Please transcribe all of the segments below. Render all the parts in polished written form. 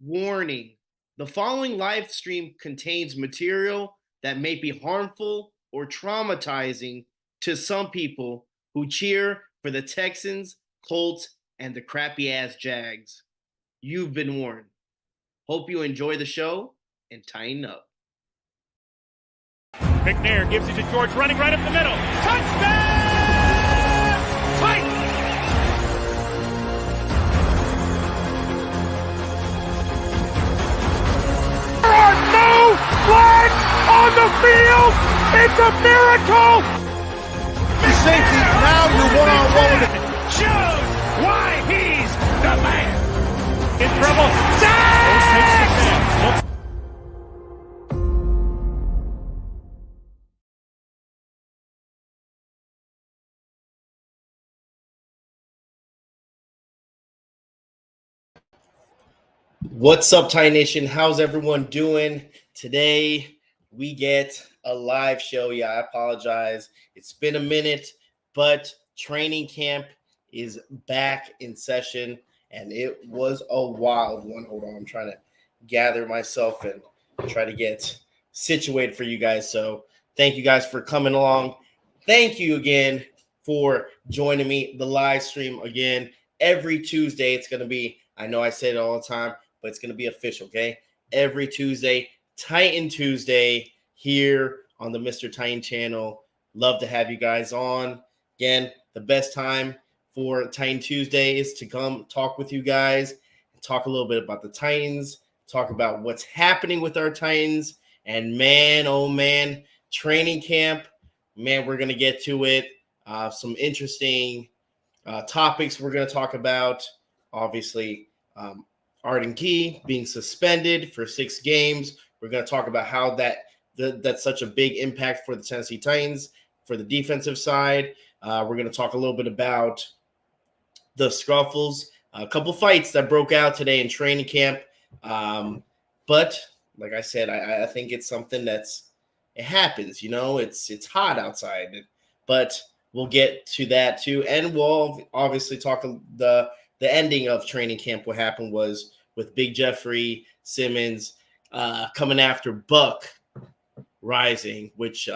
Warning: the following live stream contains material that may be harmful or traumatizing to some people who cheer for the Texans, Colts, and the crappy ass Jags. You've been warned. Hope you enjoy the show and tighten up. McNair gives it to George, running right up the middle. Touchdown! Titans! There are no flags on the field! It's a miracle! Safety, now you're one-on-one with it. Shows why he's the man! In trouble. Sack! What's up, Titan Nation? How's everyone doing? Today we get a live show. Yeah, I apologize. It's been a minute, but training camp is back in session, and it was a wild one. Hold on, I'm trying to gather myself and try to get situated for you guys. So thank you guys for coming along. Thank you again for joining me. The live stream again every Tuesday. It's going to be, I know I say it all the time, but it's going to be official, okay? Every Tuesday, Titan Tuesday here on the Mr. Titan channel. Love to have you guys on. Again, the best time for Titan Tuesday is to come talk with you guys, talk a little bit about the Titans, talk about what's happening with our Titans, and man, oh man, training camp, man, we're going to get to it. Some interesting topics we're going to talk about, obviously, Arden being suspended for 6 games. We're going to talk about how that's such a big impact for the Tennessee Titans for the defensive side. We're going to talk a little bit about the scuffles, a couple fights that broke out today in training camp. But like I said, I think it's something it happens. You know, it's hot outside, but we'll get to that too, and we'll obviously talk the ending of training camp. What happened was with Big Jeffrey Simmons coming after Buck Rising, which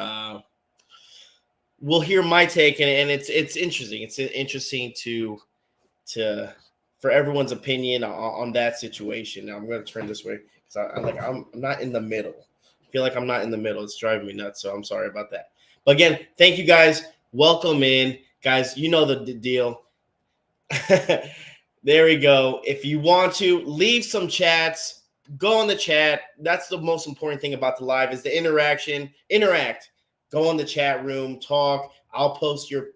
we'll hear my take, and it's interesting. It's interesting to for everyone's opinion on that situation. Now I'm going to turn this way because I'm not in the middle. I feel like I'm not in the middle. It's driving me nuts, so I'm sorry about that. But again, thank you guys. Welcome in, guys. You know the deal. There we go. If you want to leave some chats, go in the chat. That's the most important thing about the live is the interaction. Interact. Go in the chat room, talk. I'll post your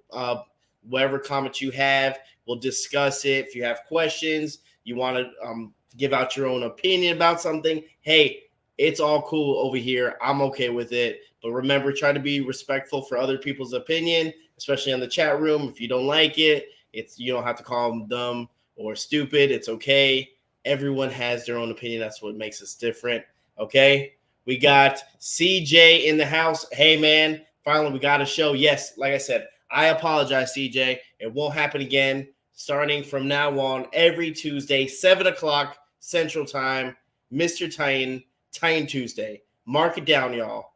whatever comments you have. We'll discuss it. If you have questions, you want to give out your own opinion about something, hey, it's all cool over here. I'm okay with it. But remember, try to be respectful for other people's opinion, especially in the chat room. If you don't like it, you don't have to call them dumb or stupid. It's okay. Everyone has their own opinion. That's what makes us different. Okay. We got CJ in the house. Hey man, finally we got a show. Yes, like I said, I apologize, CJ. It won't happen again. Starting from now on, every Tuesday, 7 o'clock Central Time, Mr. Titan Tuesday. Mark it down, y'all.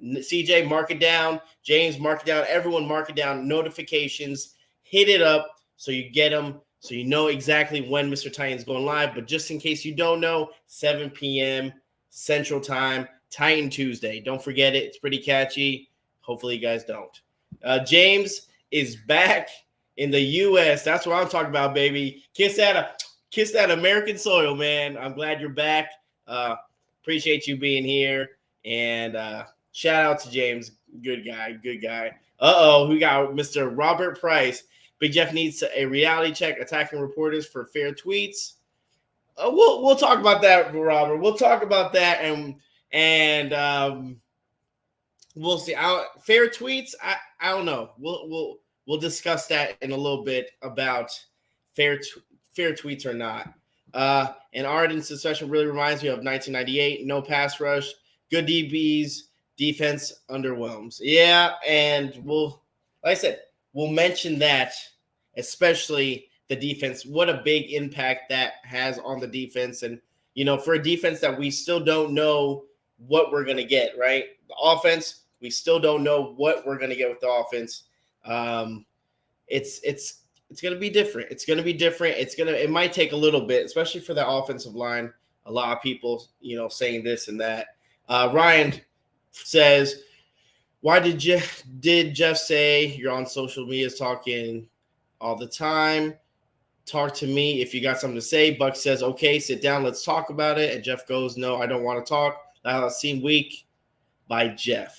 CJ, mark it down. James, mark it down. Everyone, mark it down. Notifications. Hit it up so you get them, so you know exactly when Mr. Titan's going live. But just in case you don't know, 7 p.m. Central Time, Titan Tuesday. Don't forget it. It's pretty catchy. Hopefully you guys don't. James is back in the U.S. That's what I'm talking about, baby. Kiss that American soil, man. I'm glad you're back. Appreciate you being here. And shout out to James. Good guy. We got Mr. Robert Price. Big Jeff needs a reality check attacking reporters for fair tweets. We'll talk about that, Robert. We'll talk about that, and we'll see. Fair tweets. I don't know. We'll discuss that in a little bit about fair tweets or not. And Arden's succession really reminds me of 1998. No pass rush, good DBs, defense underwhelms. Yeah, and like I said, we'll mention that, especially the defense. What a big impact that has on the defense, and for a defense that we still don't know what we're going to get, right? The offense, we still don't know what we're going to get with the offense. It's going to be different. It's going to be different. It might take a little bit, especially for the offensive line. A lot of people, saying this and that. Ryan says, why did Jeff say you're on social media talking all the time? Talk to me if you got something to say. Buck says, okay, sit down. Let's talk about it. And Jeff goes, no, I don't want to talk. That seemed weak by Jeff.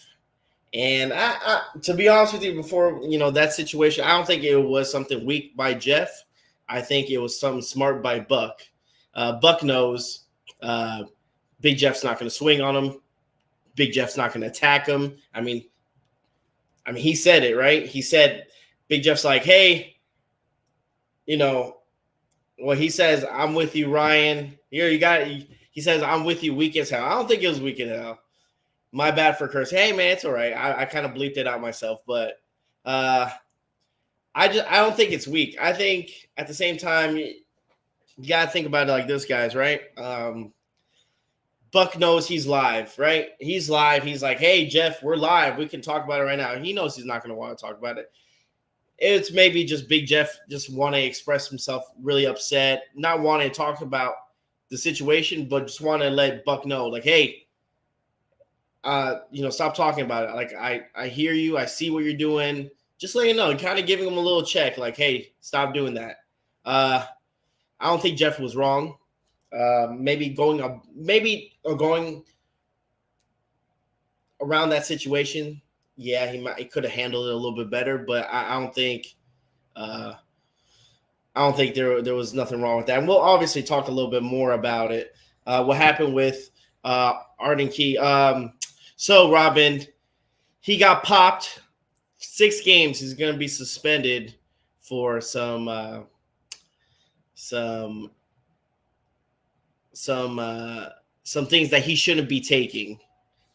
And I, to be honest with you, before, that situation, I don't think it was something weak by Jeff. I think it was something smart by Buck. Buck knows Big Jeff's not going to swing on him. Big Jeff's not going to attack him. I mean, he said it, right? He said, Big Jeff's like, hey, he says, I'm with you, Ryan. He says, I'm with you weak as hell. I don't think it was weak as hell. My bad for curse. Hey, man, it's all right. I kind of bleeped it out myself, but I don't think it's weak. I think at the same time, you got to think about it like this, guys, right? Buck knows he's live, right? He's live. He's like, hey, Jeff, we're live. We can talk about it right now. He knows he's not going to want to talk about it. It's maybe just Big Jeff just want to express himself really upset, not wanting to talk about the situation, but just want to let Buck know, like, hey, stop talking about it. Like, I hear you. I see what you're doing. Just let you know, kind of giving him a little check, like, hey, stop doing that. I don't think Jeff was wrong. Maybe going around that situation. Yeah, he could have handled it a little bit better, but I don't think there was nothing wrong with that. And we'll obviously talk a little bit more about it. What happened with Arden Key? So Robin, he got popped 6 games. He's going to be suspended for some things that he shouldn't be taking.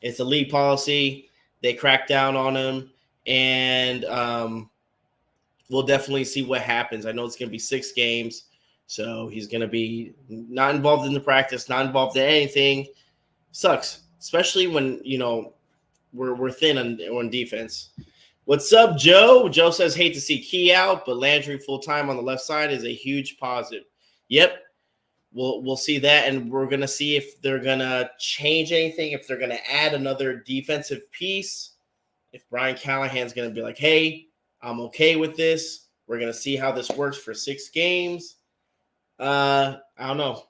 It's a league policy. They cracked down on him, and we'll definitely see what happens. I know it's going to be 6 games, so he's going to be not involved in the practice, not involved in anything. Sucks, especially when we're thin on defense. What's up, Joe? Joe says, hate to see Key out, but Landry full time on the left side is a huge positive. Yep. We'll see that, and we're going to see if they're going to change anything, if they're going to add another defensive piece, if Brian Callahan's going to be like, hey, I'm okay with this. We're going to see how this works for 6 games. I don't know.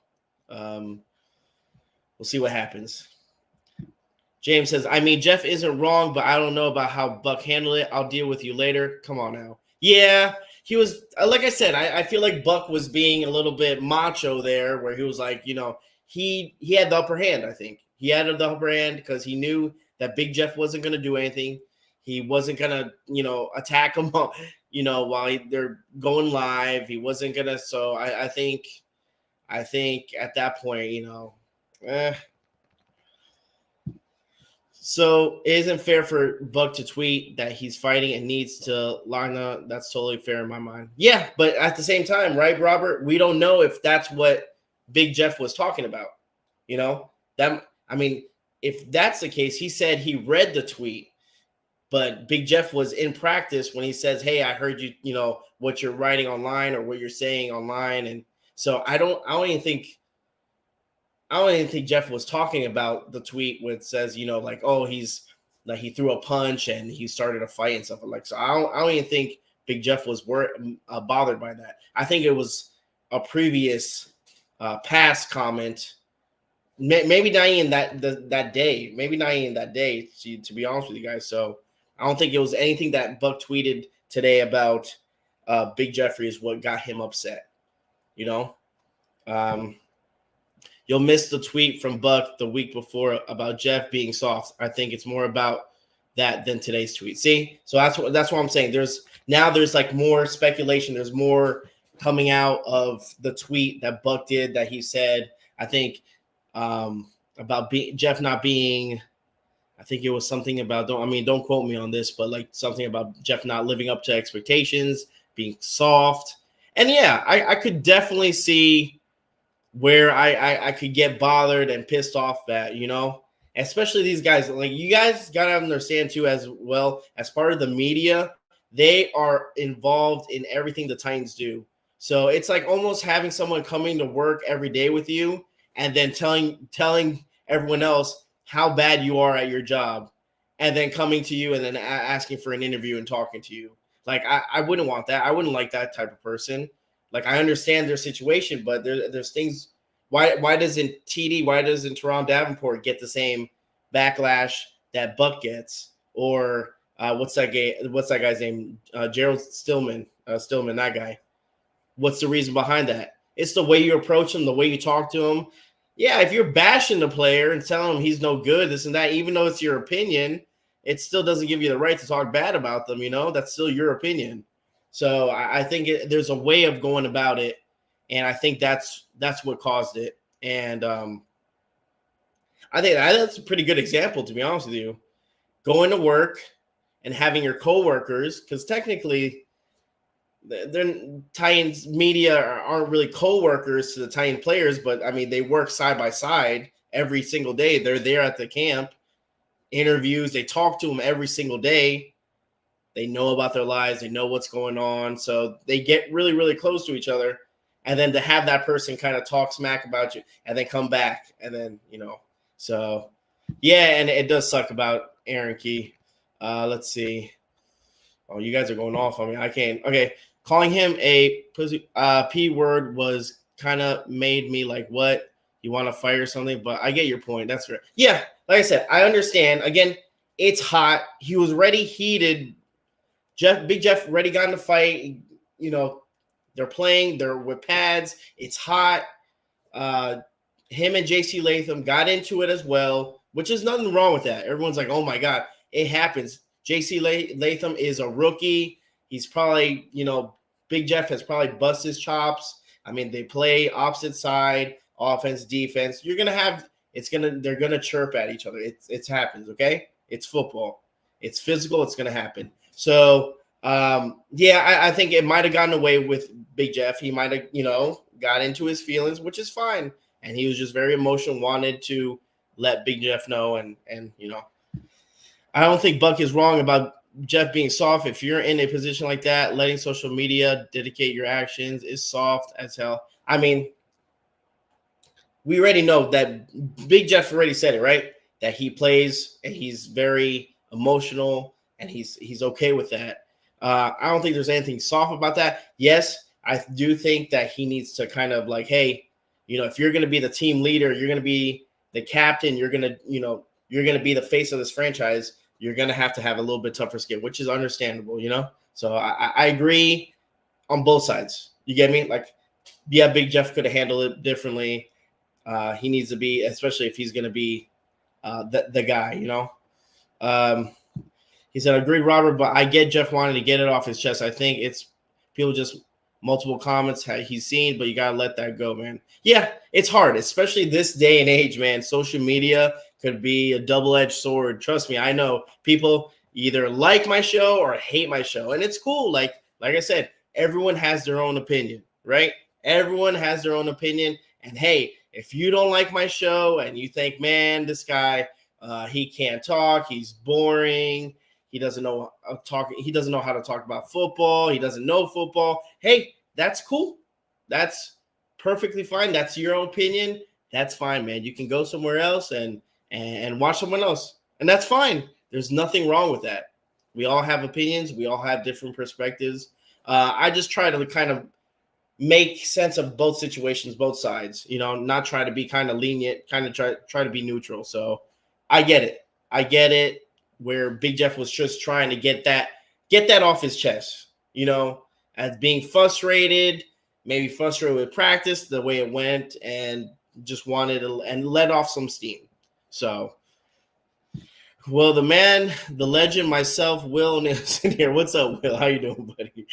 We'll see what happens. James says, Jeff isn't wrong, but I don't know about how Buck handled it. I'll deal with you later. Come on now. Yeah. He was, like I said, I feel like Buck was being a little bit macho there, where he was like, he had the upper hand, I think. He had the upper hand because he knew that Big Jeff wasn't going to do anything. He wasn't going to, attack him, while they're going live. He wasn't going to. So I think at that point, So it isn't fair for Buck to tweet that he's fighting and needs to line up. That's totally fair in my mind. Yeah, but at the same time, right, Robert? We don't know if that's what Big Jeff was talking about. If that's the case, he said he read the tweet, but Big Jeff was in practice when he says, hey, I heard you, what you're writing online or what you're saying online. And so I don't even think Jeff was talking about the tweet where it says, he threw a punch and he started a fight and stuff like. So I don't even think Big Jeff was bothered by that. I think it was a previous past comment, maybe not even that day. Maybe not even that day. To be honest with you guys, so I don't think it was anything that Buck tweeted today about Big Jeffrey is what got him upset. You'll miss the tweet from Buck the week before about Jeff being soft. I think it's more about that than today's tweet. See? So that's what I'm saying. There's like more speculation. There's more coming out of the tweet that Buck did that he said, I think about Jeff not being, I think it was something about, don't quote me on this, but like something about Jeff not living up to expectations, being soft. And yeah, I could definitely see where I could get bothered and pissed off at, especially these guys. Like, you guys got to understand too, as well, as part of the media, they are involved in everything the Titans do. So it's like almost having someone coming to work every day with you and then telling everyone else how bad you are at your job, and then coming to you and then asking for an interview and talking to you. Like, I wouldn't want that. I wouldn't like that type of person. Like, I understand their situation, but there's things. Why doesn't Teron Davenport get the same backlash that Buck gets? Or what's that guy's name? Gerald Stillman. Stillman, that guy. What's the reason behind that? It's the way you approach him, the way you talk to him. Yeah, if you're bashing the player and telling him he's no good, this and that, even though it's your opinion, it still doesn't give you the right to talk bad about them. That's still your opinion. So I think there's a way of going about it, and I think that's what caused it. And I think that's a pretty good example, to be honest with you. Going to work and having your coworkers, because technically the Titans media aren't really co-workers to the Titan players, but I mean, they work side by side every single day. They're there at the camp, interviews, they talk to them every single day. They know about their lives, they know what's going on, so they get really, really close to each other. And then to have that person kind of talk smack about you and then come back, and then so yeah, and it does suck about Aaron Key. Let's see. Oh, you guys are going off on me. I can't. Okay. Calling him a pussy, P word was kind of made me like, what? You want to fire something? But I get your point. That's right. Yeah. Like I said, I understand. Again, it's hot. He was already heated. Big Jeff already got in the fight. They're playing. They're with pads. It's hot. Him and JC Latham got into it as well, which is nothing wrong with that. Everyone's like, oh my God, it happens. JC Latham is a rookie. He's probably, Big Jeff has probably busted his chops. I mean, they play opposite side, offense, defense. They're gonna chirp at each other. It happens, okay? It's football. It's physical. It's gonna happen. So, I think it might have gotten away with Big Jeff. He might have, got into his feelings, which is fine. And he was just very emotional, wanted to let Big Jeff know. And I don't think Buck is wrong about Jeff being soft. If you're in a position like that, letting social media dedicate your actions is soft as hell. I mean, we already know that Big Jeff already said it, right? That he plays and he's very emotional and he's okay with that. I don't think there's anything soft about that. Yes, I do think that he needs to kind of like, hey, if you're going to be the team leader, you're going to be the captain, you're going to be the face of this franchise, you're going to have a little bit tougher skin, which is understandable, So I agree on both sides. You get me? Like, yeah, Big Jeff could have handled it differently. He needs to be, especially if he's going to be the guy, He said, agreed, Robert, but I get Jeff wanting to get it off his chest. I think it's people just multiple comments he's seen, but you got to let that go, man. Yeah, it's hard, especially this day and age, man. Social media could be a double-edged sword. Trust me, I know people either like my show or hate my show, and it's cool. Like I said, everyone has their own opinion, right? Everyone has their own opinion, and hey, if you don't like my show and you think, man, this guy, he can't talk, he's boring, he doesn't know he doesn't know how to talk about football, he doesn't know football, hey, that's cool. That's perfectly fine. That's your own opinion. That's fine, man. You can go somewhere else and watch someone else, and that's fine. There's nothing wrong with that. We all have opinions. We all have different perspectives. I just try to kind of make sense of both situations, both sides, not try to be kind of lenient, kind of try to be neutral. So I get it where Big Jeff was just trying to get that off his chest, as being frustrated, maybe frustrated with practice, the way it went, and just wanted to and let off some steam. So, well, the man, the legend, myself, Will Nielsen here. What's up, Will? How you doing, buddy?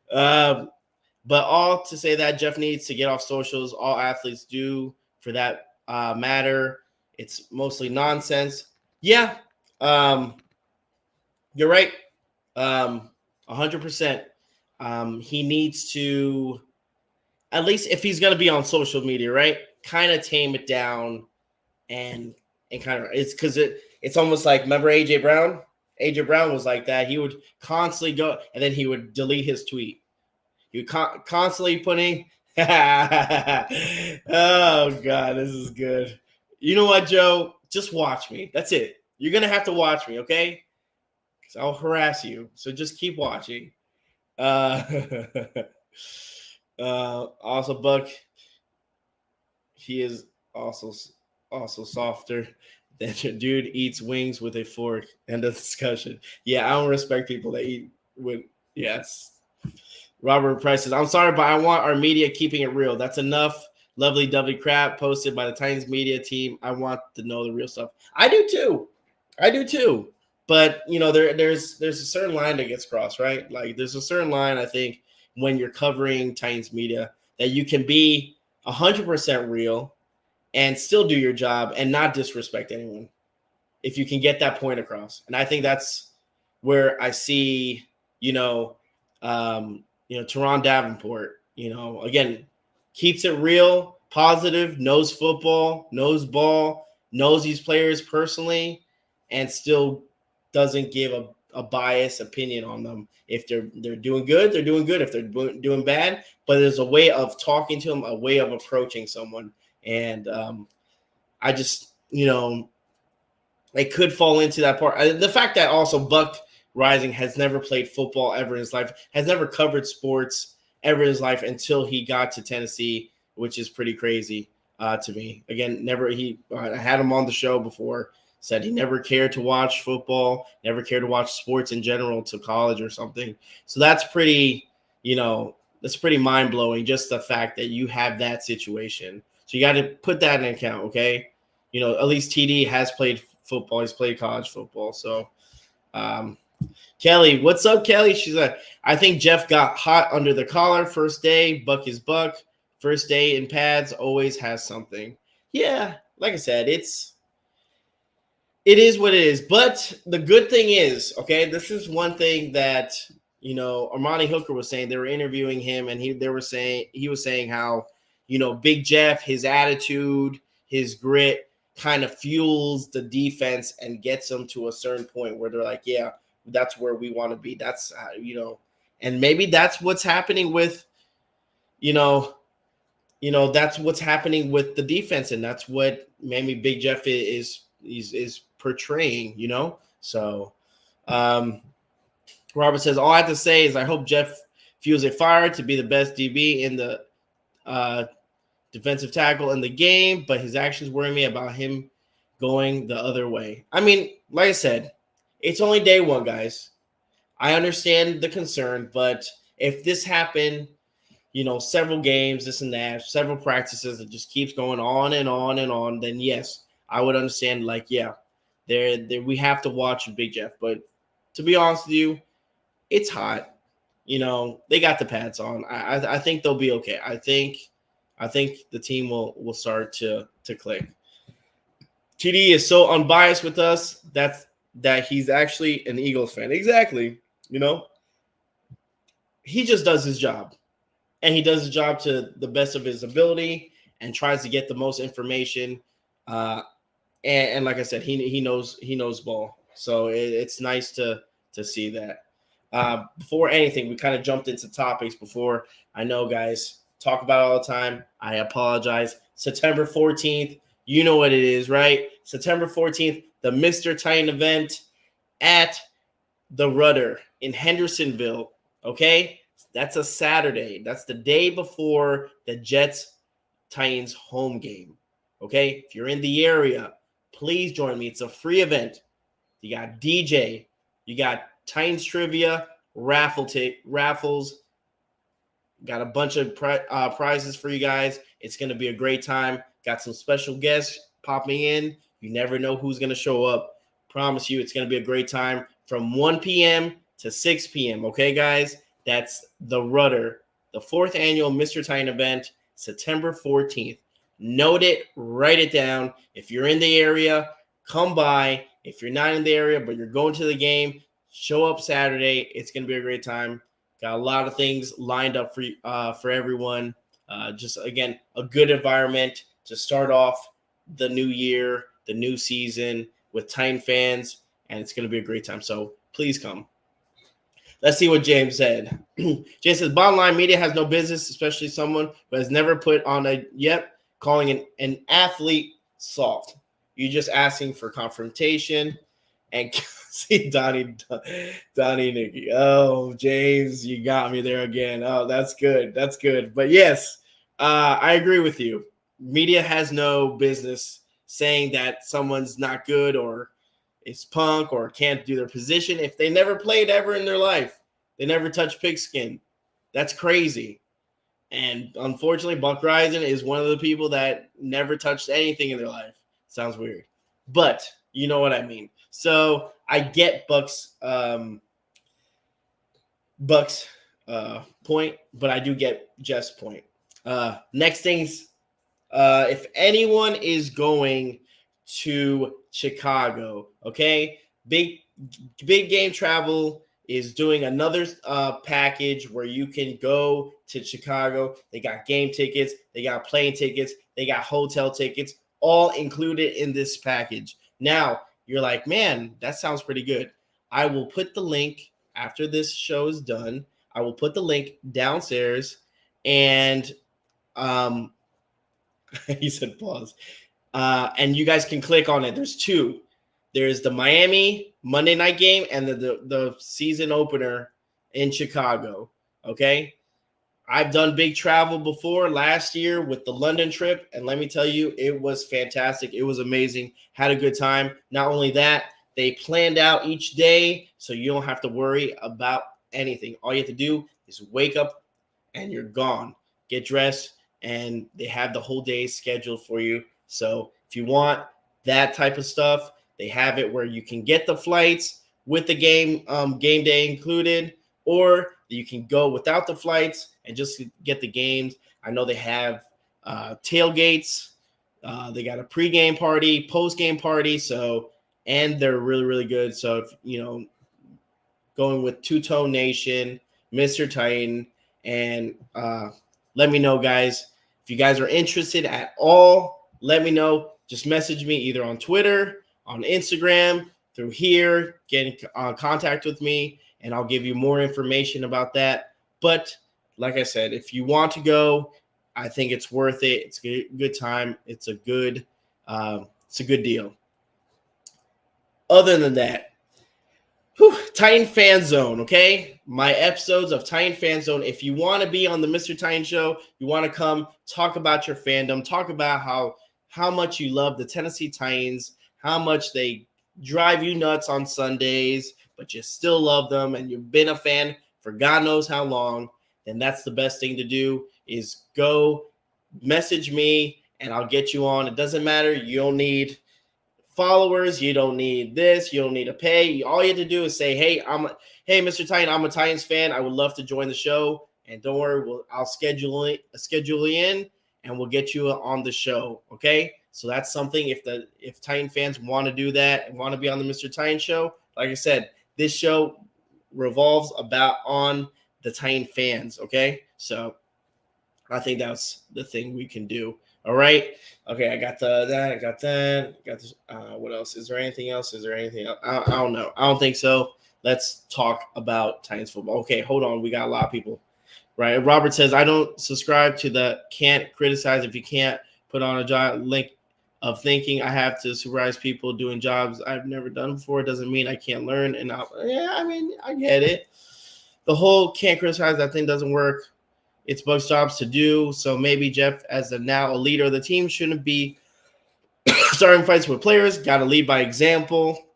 But all to say that Jeff needs to get off socials. All athletes do, for that matter. It's mostly nonsense. Yeah, you're right. 100%. He needs to at least if he's going to be on social media, right? Kind of tame it down and kind of it's because it's almost like, remember AJ Brown? AJ Brown was like that. He would constantly go and then he would delete his tweet. He would constantly putting oh God, this is good. You know what, Joe? Just watch me. That's it. You're gonna have to watch me, okay? Because I'll harass you. So just keep watching. Also, Buck, he is also softer. That dude eats wings with a fork. End of discussion. Yeah, I don't respect people that eat with. Yes. Robert Price says, I'm sorry, but I want our media keeping it real. That's enough lovely dovey crap posted by the Titans media team. I want to know the real stuff. I do too. But there's a certain line that gets crossed, right? Like there's a certain line, I think, when you're covering Titans media that you can be 100% real and still do your job and not disrespect anyone if you can get that point across. And I think that's where I see, Teron Davenport, again, keeps it real, positive, knows football, knows ball, knows these players personally, and still doesn't give a biased opinion on them. If they're doing good, they're doing good. If they're doing bad, but there's a way of talking to them, a way of approaching someone. And I just, they could fall into that part. The fact that also Buck Rising has never played football ever in his life, has never covered sports ever in his life until he got to Tennessee, which is pretty crazy to me. Again, I had him on the show before, said he never cared to watch football, never cared to watch sports in general to college or something. So that's pretty, that's pretty mind-blowing, just the fact that you have that situation. So you got to put that in account, okay? At least TD has played football. He's played college football. So Kelly, what's up, Kelly? She's like, I think Jeff got hot under the collar first day. Buck is Buck. First day in pads always has something. Yeah, like I said, it is what it is. But the good thing is, okay, this is one thing that, Armani Hooker was saying. They were interviewing him, and he was saying how, Big Jeff, his attitude, his grit kind of fuels the defense and gets them to a certain point where they're like, yeah, that's where we want to be. That's, and maybe that's what's happening with, that's what's happening with the defense. And that's what maybe Big Jeff is portraying, So Robert says, all I have to say is I hope Jeff fuels a fire to be the best DB in the defensive tackle in the game, but his actions worry me about him going the other way. I mean, like I said, it's only day one, guys. I understand the concern, but if this happened, several games, this and that, several practices, it just keeps going on and on and on, then yes, I would understand, like, yeah, we have to watch Big Jeff. But to be honest with you, it's hot. They got the pads on. I think they'll be okay. I think the team will start to click. TD is so unbiased with us that he's actually an Eagles fan. Exactly. He just does his job, and he does his job to the best of his ability and tries to get the most information. And like I said, he knows ball. So it's nice to see that. Before anything, we kind of jumped into topics before. I know, guys, talk about it all the time. I apologize. September 14th, you know what it is, right? September 14th, the Mr. Titan event at the Rudder in Hendersonville, okay? That's a Saturday. That's the day before the Jets-Titans home game, okay? If you're in the area, please join me. It's a free event. You got DJ. You got Titans trivia, raffles. Got a bunch of prizes for you guys. It's going to be a great time. Got some special guests popping in. You never know who's going to show up. Promise you it's going to be a great time from 1 p.m. to 6 p.m. Okay, guys? That's the Rudder, the 4th annual Mr. Titan event, September 14th. Note it. Write it down. If you're in the area, come by. If you're not in the area but you're going to the game, show up Saturday. It's going to be a great time. Got a lot of things lined up for everyone. Just, again, a good environment to start off the new year, the new season with Titan fans, and it's going to be a great time. So please come. Let's see what James said. James says, bottom line, media has no business, especially someone who has never put on a yet, calling an athlete soft. You're just asking for confrontation. And see, Donnie, Nikki. Oh, James, you got me there again. Oh, that's good. That's good. But yes, I agree with you. Media has no business saying that someone's not good or is punk or can't do their position if they never played ever in their life. They never touched pigskin. That's crazy. And unfortunately, Buck Rising is one of the people that never touched anything in their life. Sounds weird, but you know what I mean. So I get Buck's point, but I do get Jeff's point. Next things, if anyone is going to Chicago, okay, big game travel is doing another package where you can go to Chicago. They got game tickets, they got plane tickets, they got hotel tickets, all included in this package. Now, you're like, man, that sounds pretty good. I will put the link after this show is done. I will put the link downstairs, and he said pause. And you guys can click on it. There's two. There's the Miami Monday night game and the season opener in Chicago. Okay. I've done big travel before last year with the London trip. And let me tell you, it was fantastic. It was amazing. Had a good time. Not only that, they planned out each day so you don't have to worry about anything. All you have to do is wake up and you're gone. Get dressed, and they have the whole day scheduled for you. So if you want that type of stuff, they have it where you can get the flights with the game day included, or you can go without the flights and just get the games. I know they have tailgates. They got a pregame party, postgame party. So, and they're really, really good. So, if, going with Two-Tone Nation, Mr. Titan, and let me know, guys. If you guys are interested at all, let me know. Just message me either on Twitter, on Instagram, through here. Get in contact with me, and I'll give you more information about that. But like I said, if you want to go, I think it's worth it. It's a good time. It's a good deal. Other than that, Titan Fan Zone, okay? My episodes of Titan Fan Zone. If you want to be on the Mr. Titan Show, you want to come talk about your fandom, talk about how much you love the Tennessee Titans, how much they drive you nuts on Sundays, but you still love them, and you've been a fan for God knows how long, then that's the best thing to do is go message me, and I'll get you on. It doesn't matter. You don't need followers. You don't need this. You don't need to pay. All you have to do is say, hey, Mr. Titan, I'm a Titans fan. I would love to join the show. And don't worry, I'll schedule you in, and we'll get you on the show. Okay. So that's something if Titan fans want to do that and want to be on the Mr. Titan Show, like I said, this show revolves on the Titan fans. Okay. So I think that's the thing we can do. All right. Okay. I got that. I got this. What else? Is there anything else? I don't know. I don't think so. Let's talk about Titans football. Okay. Hold on. We got a lot of people. Right. Robert says, I don't subscribe to the can't criticize if you can't put on a job link of thinking I have to supervise people doing jobs I've never done before. It doesn't mean I can't learn. And I get it. The whole can't criticize, that thing doesn't work. It's Buck's jobs to do. So maybe Jeff, as now a leader of the team, shouldn't be starting fights with players. Got to lead by example.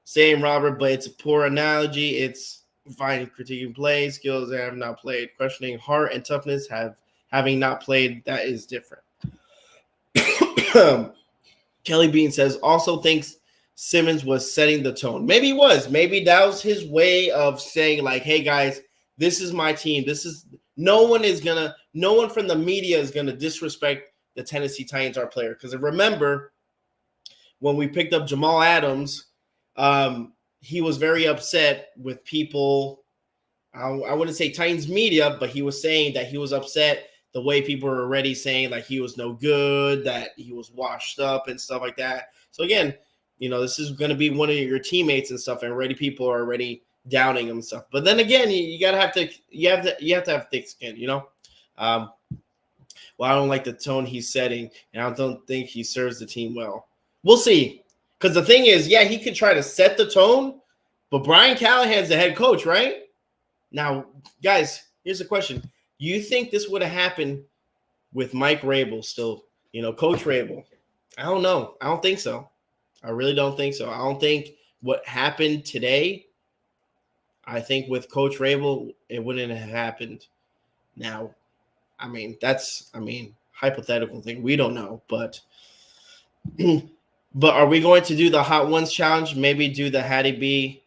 Same, Robert, but it's a poor analogy. It's finding critiquing play skills that have not played. Questioning heart and toughness having not played. That is different. Kelly Bean says, also thinks Simmons was setting the tone. Maybe he was. Maybe that was his way of saying, like, hey, guys, this is my team. No one from the media is going to disrespect the Tennessee Titans, our player. Because remember, when we picked up Jamal Adams, he was very upset with people. I wouldn't say Titans media, but he was saying that he was upset the way people are already saying like he was no good, that he was washed up and stuff like that. So again, this is going to be one of your teammates and stuff, and already people are already doubting him and stuff. But then again, you gotta have to have thick skin, Well, I don't like the tone he's setting, and I don't think he serves the team well. We'll see. Because the thing is, yeah, he could try to set the tone, but Brian Callahan's the head coach, right? Now, guys, here's the question. You think this would have happened with Mike Rabel still, Coach Rabel? I don't know. I don't think so. I really don't think so. I don't think what happened today, I think with Coach Rabel, it wouldn't have happened. Now, that's hypothetical thing. We don't know, but are we going to do the Hot Ones challenge? Maybe do the Hattie B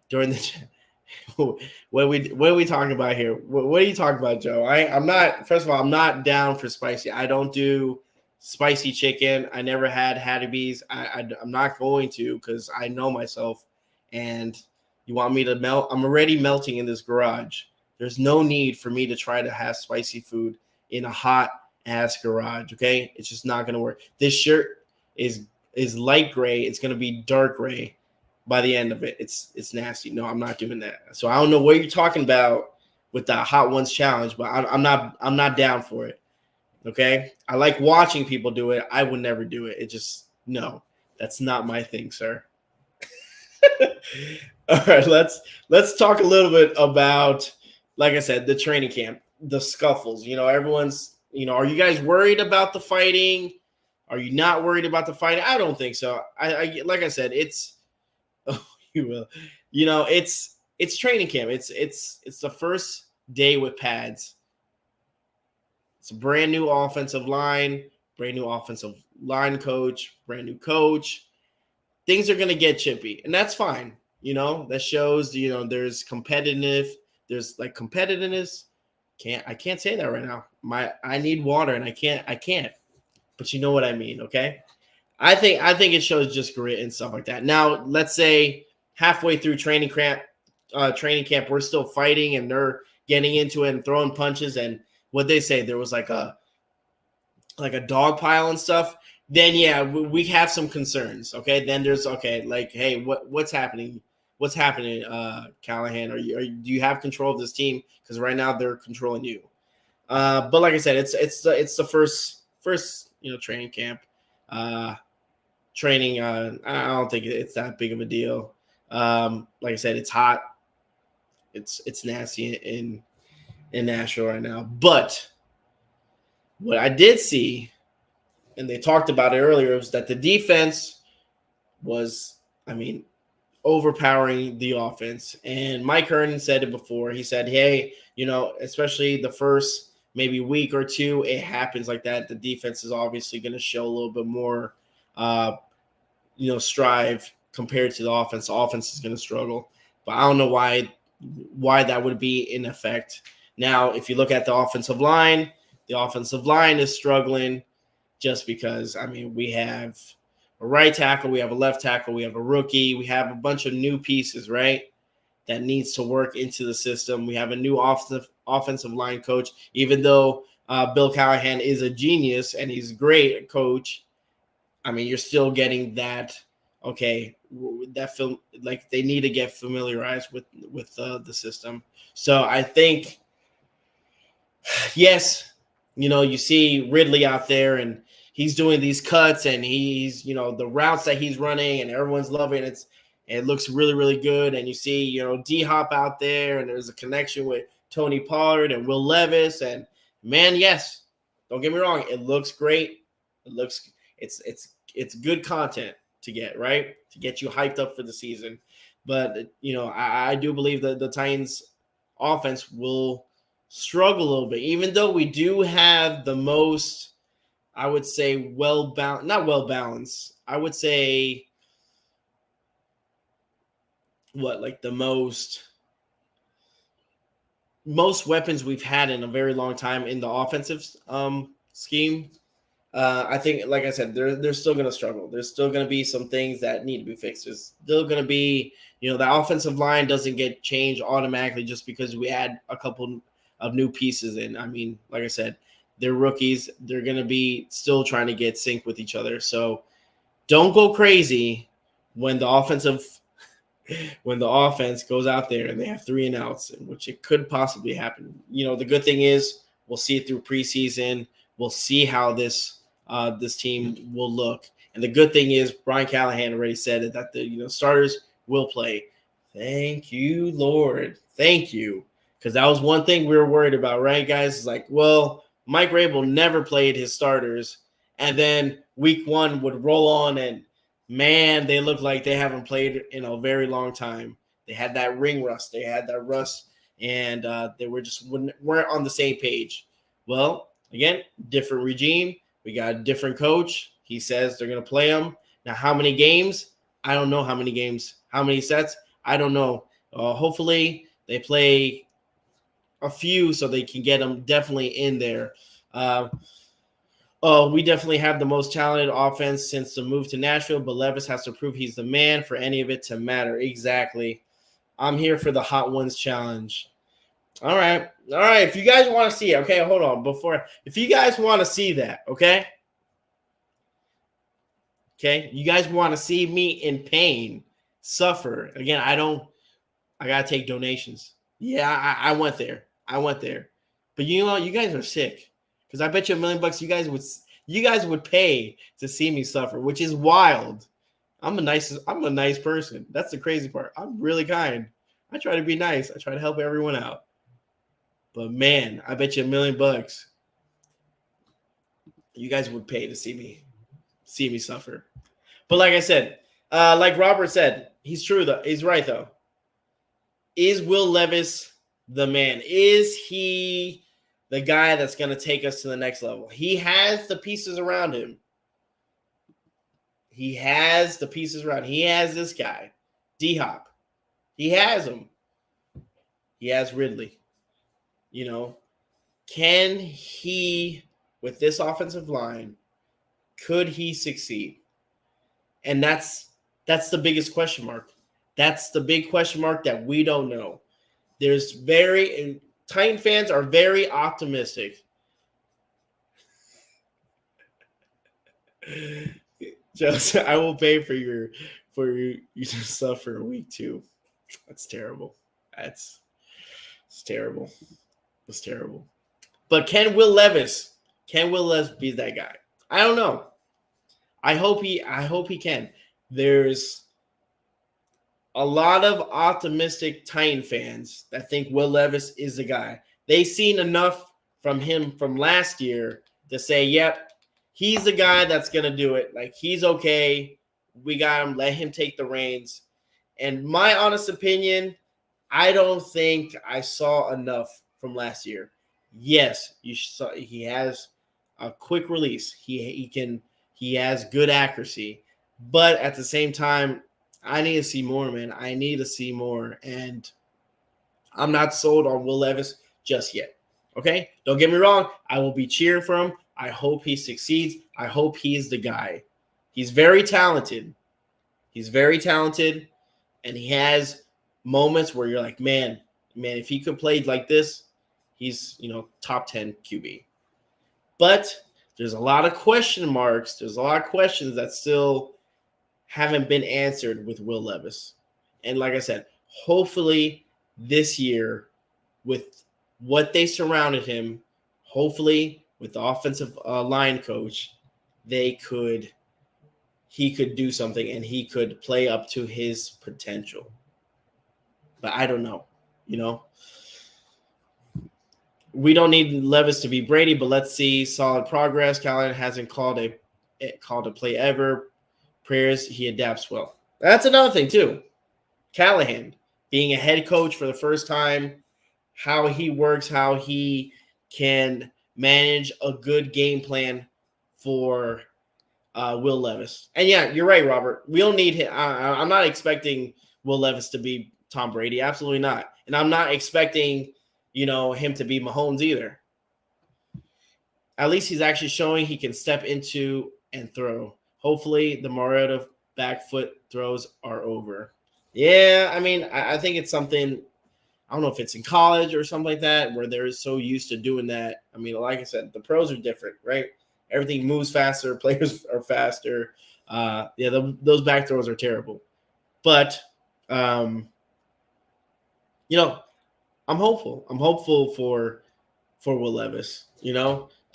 during the what are we talking about here? What are you talking about, Joe? I'm not. First of all, I'm not down for spicy. I don't do spicy chicken. I never had Hattie B's. I'm not going to, because I know myself. And you want me to melt? I'm already melting in this garage. There's no need for me to try to have spicy food in a hot ass garage. Okay, it's just not gonna work. This shirt is light gray. It's gonna be dark gray by the end of it. It's nasty. No, I'm not doing that. So I don't know what you're talking about with the Hot Ones challenge, but I'm not down for it. Okay, I like watching people do it. I would never do it. It just, no, that's not my thing, sir. All right, let's talk a little bit about, like I said, the training camp, the scuffles. Everyone's, are you guys worried about the fighting? Are you not worried about the fighting? I don't think so. I like I said, it's, oh, you will, it's training camp. It's the first day with pads. It's a brand new offensive line, brand new offensive line coach, brand new coach. Things are going to get chippy, and that's fine. That shows, there's there's like competitiveness. I can't say that right now. I need water and I can't, but you know what I mean. Okay. I think it shows just grit and stuff like that. Now, let's say halfway through training camp, we're still fighting and they're getting into it and throwing punches. And what they say, there was like a dog pile and stuff. Then yeah, we have some concerns. Okay. Then there's like, hey, what's happening? What's happening, Callahan? Do you have control of this team? Because right now they're controlling you. But like I said, it's the first training camp. Training. I don't think it's that big of a deal. Like I said, it's hot. It's nasty in Nashville right now. But what I did see, and they talked about it earlier, was that the defense was, overpowering the offense. And Mike Herndon said it before. He said, hey, especially the first maybe week or two, it happens like that. The defense is obviously going to show a little bit more, strive compared to the offense. The offense is going to struggle. But I don't know why that would be in effect. Now, if you look at the offensive line is struggling just because, we have a right tackle, we have a left tackle, we have a rookie, we have a bunch of new pieces, right, that needs to work into the system. We have a new offensive line coach. Even though Bill Callahan is a genius and he's a great coach, you're still getting that, that film, like they need to get familiarized with the system. So I think, yes, you see Ridley out there and he's doing these cuts and he's, the routes that he's running and everyone's loving it. It looks really, really good. And you see, D-Hop out there and there's a connection with Tony Pollard and Will Levis. And man, yes, don't get me wrong. It looks great. It's good content to get, right? To get you hyped up for the season. But, I do believe that the Titans offense will struggle a little bit, even though we do have the most, I would say, not well balanced. I would say the most weapons we've had in a very long time in the offensive scheme. I think, like I said, they're still going to struggle. There's still going to be some things that need to be fixed. There's still going to be, the offensive line doesn't get changed automatically just because we add a couple of new pieces in. Like I said, They're rookies. They're going to be still trying to get sync with each other. So don't go crazy when the offense goes out there and they have 3 and outs, which it could possibly happen. The good thing is we'll see it through preseason. We'll see how this team will look. And the good thing is Brian Callahan already said that the starters will play. Thank you, Lord. Thank you. Because that was one thing we were worried about, right, guys? It's like, well, Mike Rabel never played his starters. And then week 1 would roll on and, man, they look like they haven't played in a very long time. They had that ring rust. They had that rust. And they weren't on the same page. Well, again, different regime. We got a different coach. He says they're going to play them. Now, how many games? I don't know how many games. How many sets? I don't know. Hopefully, they play a few so they can get them definitely in there. We definitely have the most talented offense since the move to Nashville, but Levis has to prove he's the man for any of it to matter. Exactly. I'm here for the Hot Ones challenge. All right. If you guys want to see it, okay, hold on. If you guys want to see that, okay, you guys want to see me in pain, suffer. Again, I got to take donations. Yeah, I went there. But you guys are sick because I bet you $1 million you guys would pay to see me suffer, which is wild. I'm a nice person. That's the crazy part. I'm really kind. I try to be nice. I try to help everyone out. But man, I bet you $1 million you guys would pay to see me suffer. But like I said, like Robert said, he's true though. He's right though. Is Will Levis the man? Is he the guy that's going to take us to the next level? He has the pieces around him. He has this guy, D-Hop. He has him. He has Ridley. Can he, with this offensive line, could he succeed? And that's the biggest question mark. That's the big question mark that we don't know. Titan fans are very optimistic. Just, I will pay for you to suffer week 2. That's terrible. It's terrible. It's terrible. But can Will Levis be that guy? I don't know. I hope he can. There's a lot of optimistic Titan fans that think Will Levis is the guy. They've seen enough from him from last year to say, yep, he's the guy that's going to do it. Like, he's okay. We got him. Let him take the reins. And my honest opinion, I don't think I saw enough from last year. Yes, he has a quick release. He has good accuracy. But at the same time, I need to see more, man. I need to see more. And I'm not sold on Will Levis just yet. Okay? Don't get me wrong. I will be cheering for him. I hope he succeeds. I hope he's the guy. He's very talented. And he has moments where you're like, man, if he could play like this, he's, top 10 QB. But there's a lot of question marks. There's a lot of questions that still haven't been answered with Will Levis. And like I said, hopefully this year with what they surrounded him, hopefully with the offensive line coach, he could do something and he could play up to his potential. But I don't know, We don't need Levis to be Brady, but let's see solid progress. Callahan hasn't called a play ever. Prayers he adapts well. That's another thing too. Callahan being a head coach for the first time, how he works, how he can manage a good game plan for Will Levis. And yeah, you're right, Robert. We don't need him. I'm not expecting Will Levis to be Tom Brady. Absolutely not. And I'm not expecting, him to be Mahomes either. At least he's actually showing he can step into and throw. Hopefully the Mariota back foot throws are over. Yeah, I think it's something I don't know if it's in college or something like that, where they're so used to doing that. I mean, like I said, the pros are different, right? Everything moves faster, players are faster. Those back throws are terrible. But, I'm hopeful. I'm hopeful for Will Levis.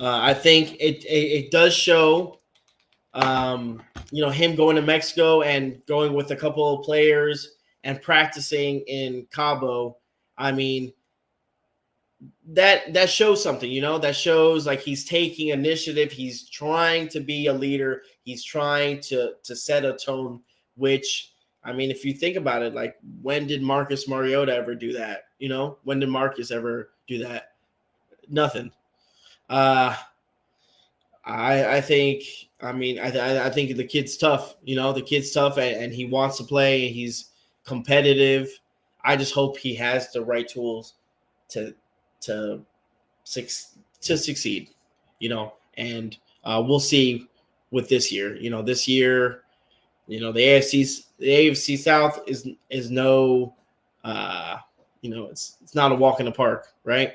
I think it does show, him going to Mexico and going with a couple of players and practicing in Cabo. I mean, that shows something, that shows like he's taking initiative. He's trying to be a leader. He's trying to set a tone, which, I mean, if you think about it, like, when did Marcus Mariota ever do that? When did Marcus ever do that? Nothing. I think, I think the kid's tough. The kid's tough, and he wants to play. He's competitive. I just hope he has the right tools to succeed. And we'll see with this year. This year, the AFC South is no, it's not a walk in the park, right?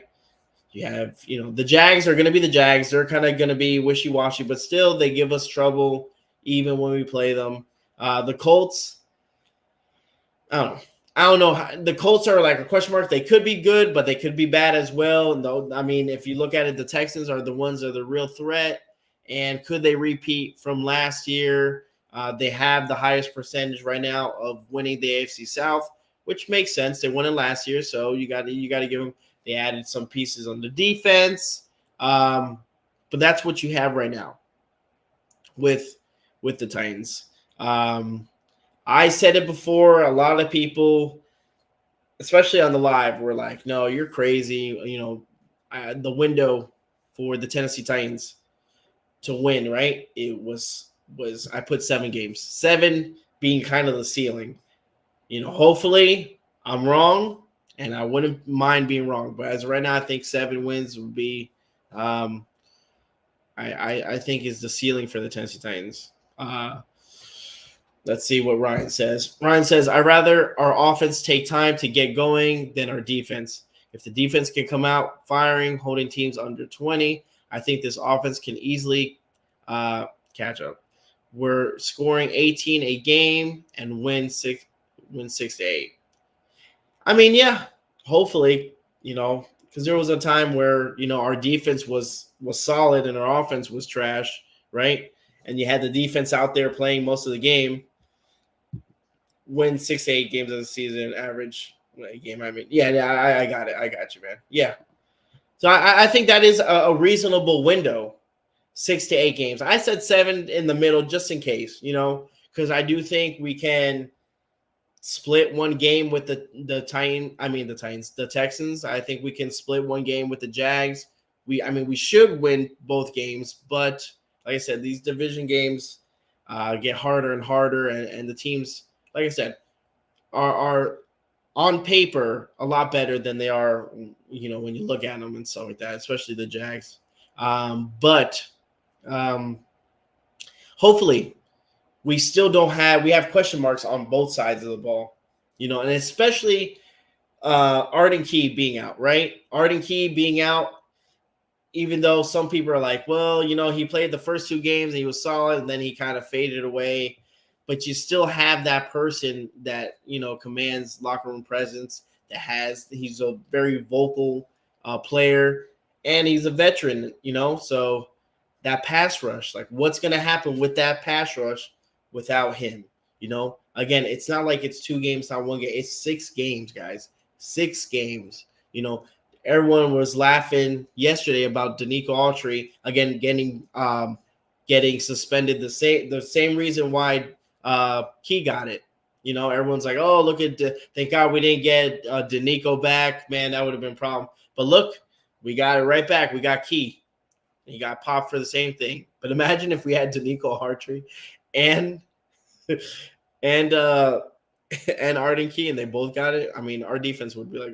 You have, the Jags are going to be the Jags. They're kind of going to be wishy-washy, but still they give us trouble even when we play them. The Colts, I don't know. The Colts are like a question mark. They could be good, but they could be bad as well. And though, I mean, if you look at it, the Texans are the ones that are the real threat. And could they repeat from last year? They have the highest percentage right now of winning the AFC South, which makes sense. They won it last year, so you got to give them. They added some pieces on the defense, but that's what you have right now with the Titans. I said it before. A lot of people, especially on the live, were like, "No, you're crazy." The window for the Tennessee Titans to win, right? It was I put 7 games, 7 being kind of the ceiling. Hopefully I'm wrong. And I wouldn't mind being wrong, but as of right now, I think 7 wins would be, I think, is the ceiling for the Tennessee Titans. Let's see what Ryan says. Ryan says, "I'd rather our offense take time to get going than our defense. If the defense can come out firing, holding teams under 20, I think this offense can easily catch up. We're scoring 18 a game and win 6 to 8." I mean, yeah, hopefully, because there was a time where, our defense was solid and our offense was trash, right? And you had the defense out there playing most of the game, win 6 to 8 games of the season, average game. I mean, I got it. I got you, man. Yeah. So I think that is a reasonable window, 6 to 8 games. I said 7 in the middle just in case, because I do think we can split one game with the Texans. I think we can split one game with the Jags. We should win both games, but like I said, these division games get harder and harder, and the teams, like I said, are on paper a lot better than they are, when you look at them and stuff like that, especially the Jags. But hopefully we still we have question marks on both sides of the ball, and especially Arden Key being out, right? Arden Key being out, even though some people are like, well, he played the first 2 games and he was solid and then he kind of faded away. But you still have that person that, commands locker room presence, he's a very vocal player, and he's a veteran, so that pass rush, like, what's going to happen with that pass rush without him? Again, it's not like it's 2 games, not 1 game. It's 6 games, guys. 6 games. Everyone was laughing yesterday about Danico Autry again getting suspended. The same reason why Key got it. Everyone's like, oh, look at thank God we didn't get Danico back. Man, that would have been a problem. But look, we got it right back. We got Key. He got popped for the same thing. But imagine if we had Danico Autry and Arden Key, and they both got it. I mean, our defense would be like,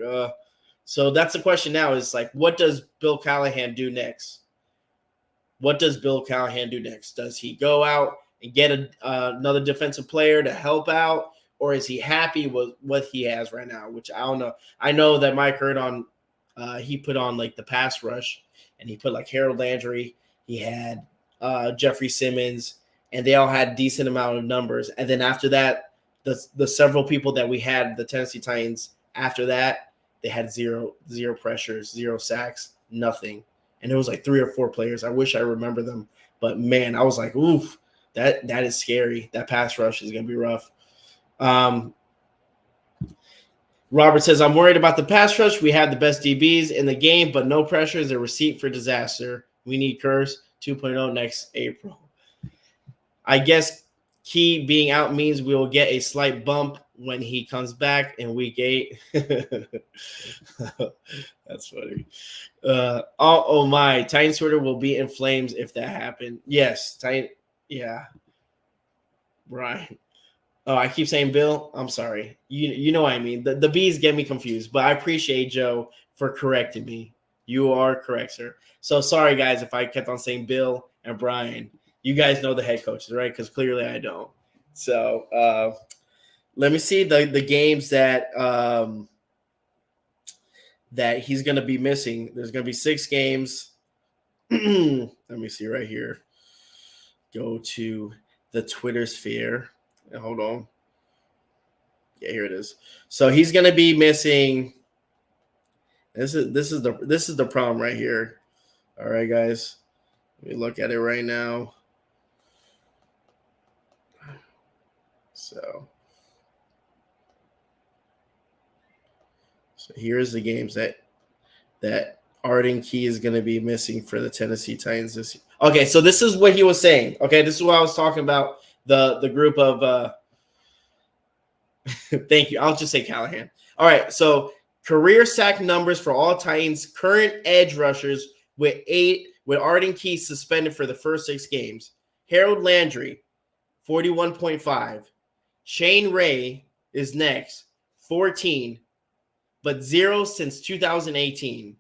So that's the question now, is like, what does Bill Callahan do next? Does he go out and get another defensive player to help out, or is he happy with what he has right now? Which I don't know. I know that Mike heard on he put on like the pass rush, and he put like Harold Landry. He had Jeffrey Simmons, and they all had decent amount of numbers. And then after that, the several people that we had, the Tennessee Titans, after that, they had zero pressures, 0 sacks, nothing. And it was like 3 or 4 players. I wish I remember them. But, man, I was like, oof, that is scary. That pass rush is going to be rough. Robert says, I'm worried about the pass rush. We have the best DBs in the game, but no pressure is a receipt for disaster. We need Curse 2.0 next April. I guess Key being out means we will get a slight bump when he comes back in week 8. That's funny. Oh my, Titans Twitter will be in flames if that happened. Yes, yeah. Brian. Oh, I keep saying Bill. I'm sorry. You know what I mean. The B's get me confused, but I appreciate Joe for correcting me. You are correct, sir. So sorry, guys, if I kept on saying Bill and Brian. You guys know the head coaches, right? Because clearly I don't. So let me see the games that that he's going to be missing. There's going to be 6 games. Let me see right here. Go to the Twitter sphere. Hold on. Yeah, here it is. So he's going to be missing. This is the problem right here. All right, guys. Let me look at it right now. So here's the games that Arden Key is going to be missing for the Tennessee Titans this year. Okay, so this is what he was saying. Okay, this is what I was talking about. The group of thank you. I'll just say Callahan. All right, so career sack numbers for all Titans current edge rushers with Arden Key suspended for the first 6 games. Harold Landry, 41.5. Shane Ray is next, 14, but 0 since 2018.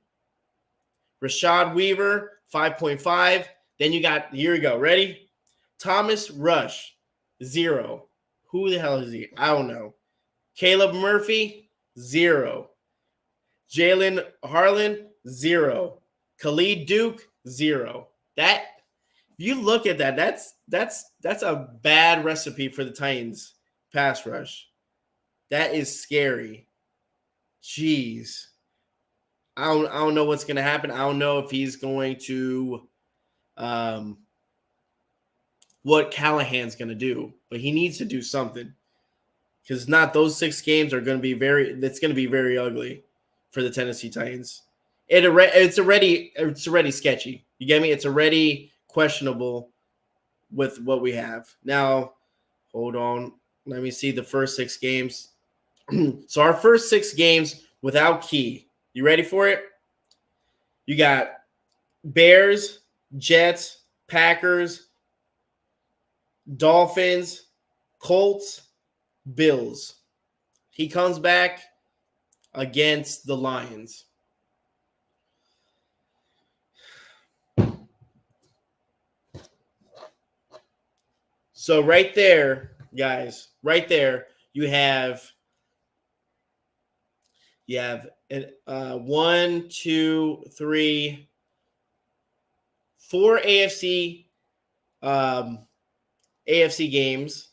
Rashad Weaver, 5.5. Then you got, here we go, ready? Thomas Rush, 0. Who the hell is he? I don't know. Caleb Murphy, 0. Jalen Harlan, 0. Khalid Duke, 0. That, if you look at that, that's a bad recipe for the Titans pass rush. That is scary. Jeez. I don't know what's going to happen. I don't know if he's going to what Callahan's going to do, but he needs to do something. Because not those 6 games are going to be it's going to be very ugly for the Tennessee Titans. It's already sketchy. You get me? It's already questionable with what we have. Now, hold on. Let me see the first 6 games. So our first 6 games without Key. You ready for it? You got Bears, Jets, Packers, Dolphins, Colts, Bills. He comes back against the Lions. So right there, guys, right there, you have 1, 2, 3, 4 AFC games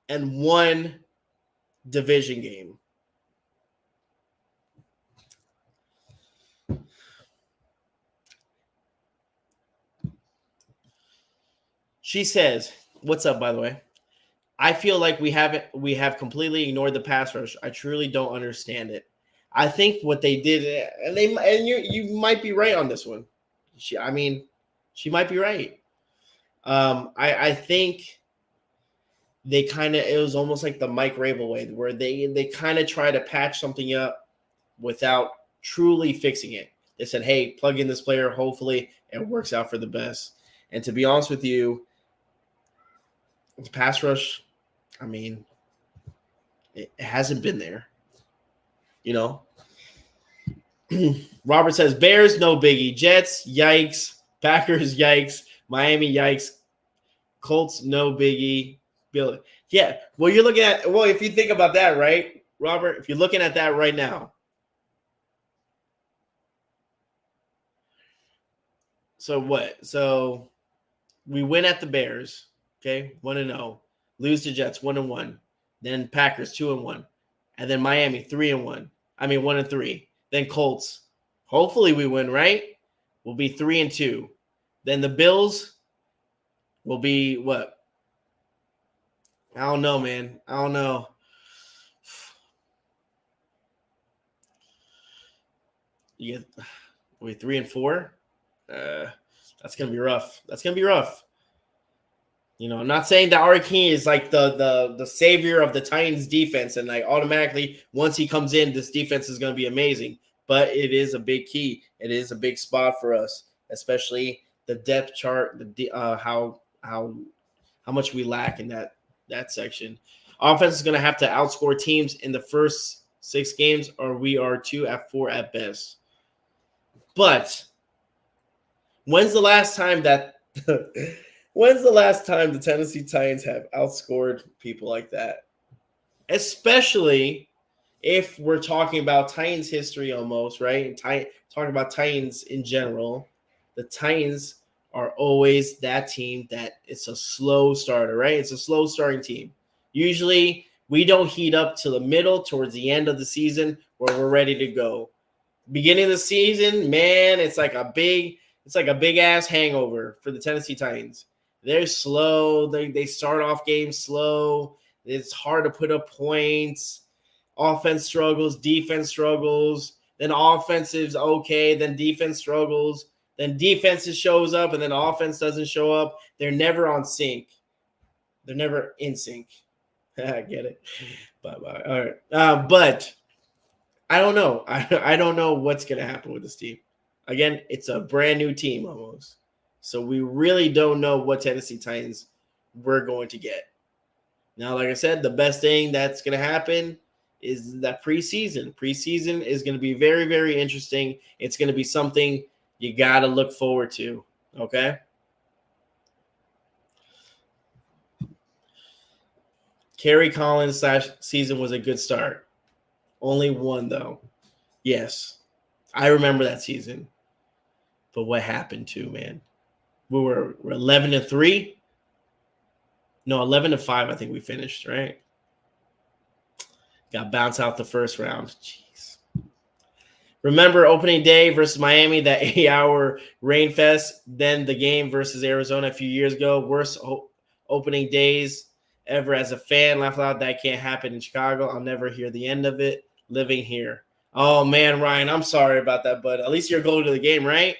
and 1 division game. She says, what's up, by the way? I feel like we have completely ignored the pass rush. I truly don't understand it. I think what they did, and you might be right on this one. She might be right. I think they it was almost like the Mike Rabel way, where they kind of try to patch something up without truly fixing it. They said, hey, plug in this player. Hopefully it works out for the best. And to be honest with you, the pass rush, it hasn't been there. Robert says, Bears, no biggie. Jets, yikes. Packers, yikes. Miami, yikes. Colts, no biggie. Bill. Yeah. Well, you're looking at. Well, if you think about that, right, Robert? If you're looking at that right now. So what? So we win at the Bears. Okay, 1-0. Lose to Jets 1-1. Then Packers 2-1, and then Miami 3-1. I mean 1-3. Then Colts. Hopefully we win, right? We'll be 3-2. Then the Bills will be what? I don't know, man. I don't know. You get wait 3-4. That's gonna be rough. That's gonna be rough. You know, I'm not saying that Arden is like the savior of the Titans defense, and like automatically once he comes in, this defense is gonna be amazing. But it is a big key. It is a big spot for us, especially the depth chart, how much we lack in that section. Offense is gonna have to outscore teams in the first 6 games, or we are 2-4 at best. But when's the last time the Tennessee Titans have outscored people like that? Especially if we're talking about Titans history almost, right? And talking about Titans in general. The Titans are always that team that it's a slow starter, right? It's a slow starting team. Usually we don't heat up to the middle towards the end of the season where we're ready to go. Beginning of the season, man, it's like a big ass hangover for the Tennessee Titans. They're slow. They start off games slow. It's hard to put up points. Offense struggles, defense struggles. Then offensive's okay. Then defense struggles. Then defense shows up, and then offense doesn't show up. They're never on sync. They're never in sync. I get it. Bye-bye. All right. But I don't know. I don't know what's going to happen with this team. Again, it's a brand new team almost. So we really don't know what Tennessee Titans we're going to get. Now, like I said, the best thing that's going to happen is that preseason. Preseason is going to be very, very interesting. It's going to be something you got to look forward to, okay? Kerry Collins' season was a good start. Only one, though. Yes, I remember that season. But what happened to, man? We're 11-3. No, 11-5, I think we finished, right? Got bounced out the first round. Jeez. Remember opening day versus Miami, that 8-hour rain fest? Then the game versus Arizona a few years ago. Worst opening days ever as a fan. Laugh out, that can't happen in Chicago. I'll never hear the end of it living here. Oh, man, Ryan, I'm sorry about that, but at least you're going to the game, right?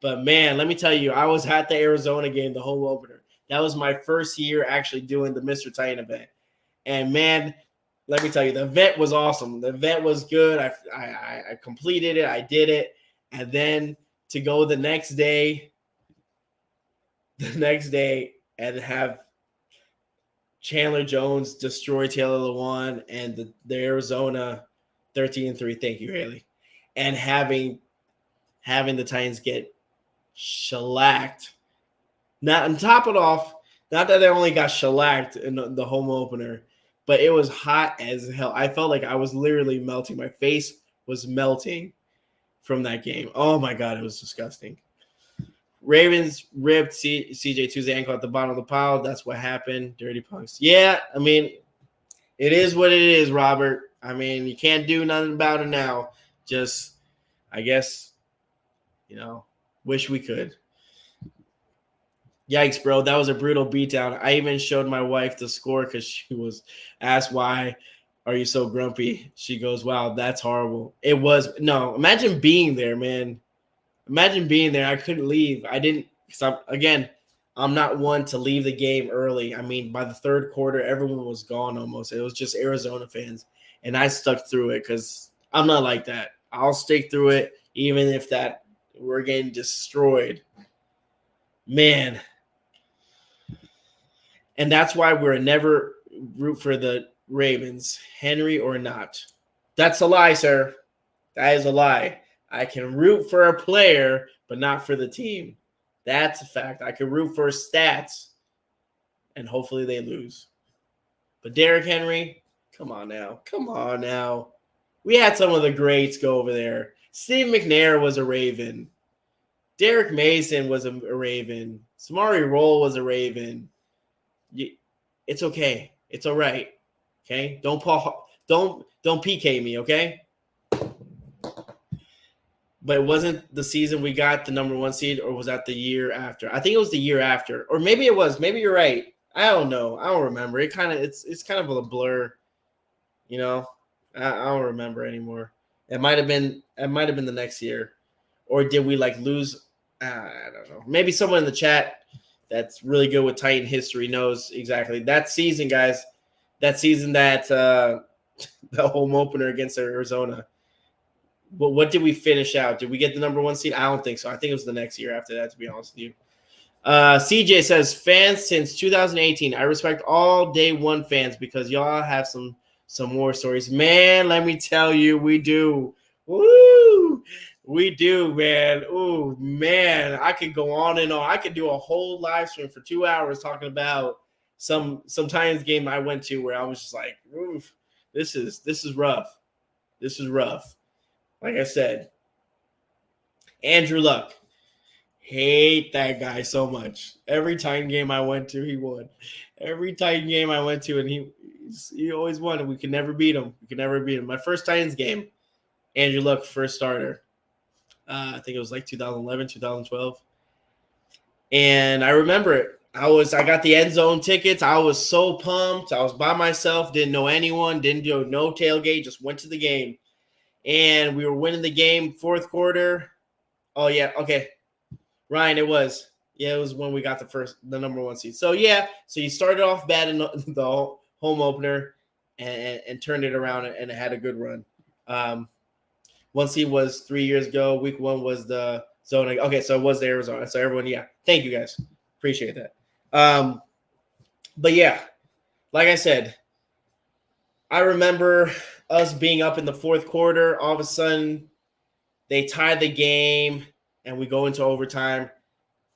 But, man, let me tell you, I was at the Arizona game, the home opener. That was my first year actually doing the Mr. Titan event. And, man, let me tell you, the event was awesome. The event was good. I completed it. I did it. And then to go the next day and have Chandler Jones destroy Taylor Lewan and the Arizona 13-3. Thank you, Haley. And having the Titans get shellacked. Not on top it off, not that they only got shellacked in the home opener, but it was hot as hell. I felt like I was literally melting. My face was melting from that game. Oh my God, it was disgusting. Ravens ripped CJ2's ankle at the bottom of the pile. That's what happened. Dirty punks. Yeah, I mean, it is what it is, Robert. I mean, you can't do nothing about it now. Just, I guess, wish we could. Yikes, bro. That was a brutal beatdown. I even showed my wife the score because she was asked, why are you so grumpy? She goes, wow, that's horrible. It was. No, imagine being there, man. Imagine being there. I couldn't leave. I didn't. Because I'm not one to leave the game early. I mean, by the third quarter, everyone was gone almost. It was just Arizona fans. And I stuck through it because I'm not like that. I'll stick through it even if we're getting destroyed. Man. And that's why we're never root for the Ravens, Henry or not. That's a lie, sir. That is a lie. I can root for a player, but not for the team. That's a fact. I can root for stats, and hopefully they lose. But Derrick Henry, come on now. We had some of the greats go over there. Steve McNair was a Raven. Derek Mason was a Raven. Samari Roll was a Raven. It's okay. It's all right. Okay? Don't PK me, okay? But it wasn't the season we got the number 1 seed, or was that the year after? I think it was the year after. Or maybe it was. Maybe you're right. I don't know. I don't remember. It's kind of a blur, you know. I don't remember anymore. It might have been the next year. Or did we lose? I don't know. Maybe someone in the chat that's really good with Titan history knows exactly that season, guys. That season that the home opener against Arizona. But what did we finish out? Did we get the number 1 seed? I don't think so. I think it was the next year after that, to be honest with you. CJ says, fans since 2018. I respect all day one fans because y'all have some more stories. Man, let me tell you, we do. Woo! We do, man. Ooh, man. I could go on and on. I could do a whole live stream for 2 hours talking about some Titans game I went to where I was just like, oof, this is rough. This is rough. Like I said, Andrew Luck. Hate that guy so much. Every Titan game I went to, he won. Every Titan game I went to, and he always won, and we could never beat him. My first Titans game, Andrew Luck, first starter. I think it was 2011, 2012. And I remember it. I got the end zone tickets. I was so pumped. I was by myself, didn't know anyone, didn't do no tailgate, just went to the game. And we were winning the game, fourth quarter. Oh, yeah, okay. Ryan, it was when we got the number 1 seed. So, so you started off bad in the home opener and turned it around and it had a good run. 1 seed was 3 years ago. Week 1 was the zone. Okay, so it was the Arizona. So everyone, thank you guys. Appreciate that. But yeah, like I said, I remember us being up in the fourth quarter. All of a sudden, they tie the game, and we go into overtime.